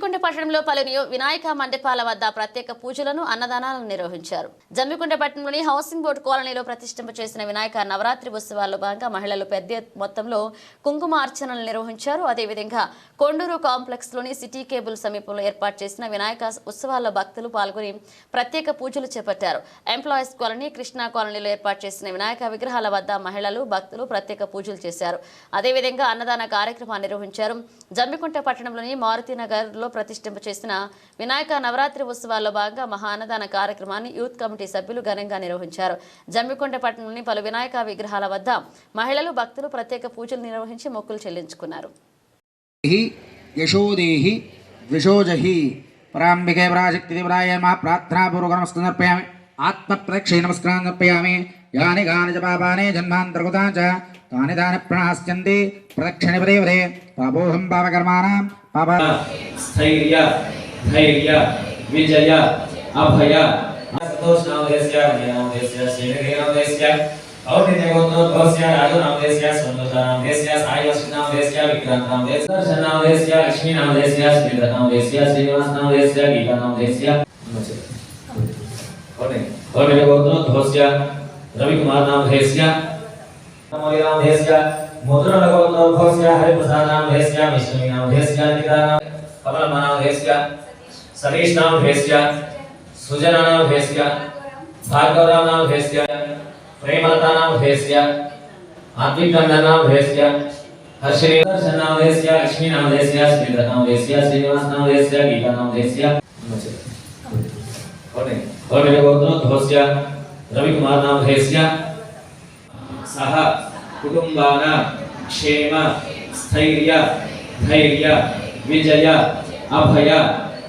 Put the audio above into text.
జమ్మికుంట పట్టణంలో పలు వినాయక మండపాల వద్ద ప్రత్యేక పూజలను అన్నదానాలను నిర్వహించారు. జమ్మికుంట పట్టణంలోని హౌసింగ్ బోర్డు కాలనీలో ప్రతిష్ఠింప చేసిన వినాయక నవరాత్రి ఉత్సవాల్లో భాగంగా మహిళలు పెద్ద మొత్తంలో కుంకుమార్చనలు నిర్వహించారు. అదేవిధంగా కొండూరు కాంప్లెక్స్ లోని సిటీ కేబుల్ సమీపంలో ఏర్పాటు చేసిన వినాయక ఉత్సవాల్లో భక్తులు పాల్గొని ప్రత్యేక పూజలు చేపట్టారు. ఎంప్లాయీస్ కాలనీ, కృష్ణా కాలనీలో ఏర్పాటు చేసిన వినాయక విగ్రహాల వద్ద మహిళలు, భక్తులు ప్రత్యేక పూజలు చేశారు. అదేవిధంగా అన్నదాన కార్యక్రమాన్ని నిర్వహించారు. జమ్మికుంట పట్టణంలోని మారుతి నగర్ లో ప్రతిష్ఠింప చేసిన వినాయక నవరాత్రి ఉత్సవాల్లో భాగంగా మహా అన్నదాన కార్యక్రమాన్ని యూత్ కమిటీ సభ్యులు ఘనంగా నిర్వహించారు. జమ్మికుంట పట్టణంలోని పలు వినాయక విగ్రహాల వద్ద మహిళలు, భక్తులు ప్రత్యేక పూజలు నిర్వహించి మొక్కులు చెల్లించుకున్నారు. యశోదేహి ద్విషోజహి పరాంబికే పరాశక్తిదేవతాయ మా ప్రార్థనాపూర్వక నమస్కారం సమర్పయామి. ఆత్మప్రదక్షిణ నమస్కారం సమర్పయామి. యాని కాని చ పాపాని జన్మాంతర్గతా చ తాని తాని ప్రణాస్యంతి ప్రదక్షిణ పదే పాపోహం పాపకర్మాణం పాప స్థైర్య ధైర్య విజయ అభయ సంతోషనామదేస్య జ్ఞానామదేస్య శ్రీనికేనామదేస్య ఔర్ణిదేవోద్భవస్య రాజనామదేస్య సంతోషనామదేస్య సాయిలక్ష్మీనామదేస్య విక్రాంతనామదేస్య దర్శనామదేస్య లక్ష్మీనామదేస్య శ్రీధరనామదేస్య శ్రీనివాసనామదేస్య గీతానామదేస్య ఔర్ణిదేవోద్భవస్య రవికుమారనామదేస్య నమోనామదేస్య मुद्रणगोत्रोद्भवस्य हरिप्रसादनामधेयस्य विष्णुनामधेयस्य निदानाम कमलनामधेयस्य सतीशनामधेयस्य सुजनानामधेयस्य भार्गवनामधेयस्य प्रेमलतानामधेयस्य आत्मिकनामधेयस्य हर्षिनीदर्शनामधेयस्य लक्ष्मीनामधेयस्य श्रीधरनामधेयस्य श्रीनिवासनामधेयस्य गीतानामधेयस्य मुद्रणगोत्रोद्भवस्य रविकुमारनामधेयस्य सह कुटुंबाना क्षेम स्थैर्य धैर्य विजय अभय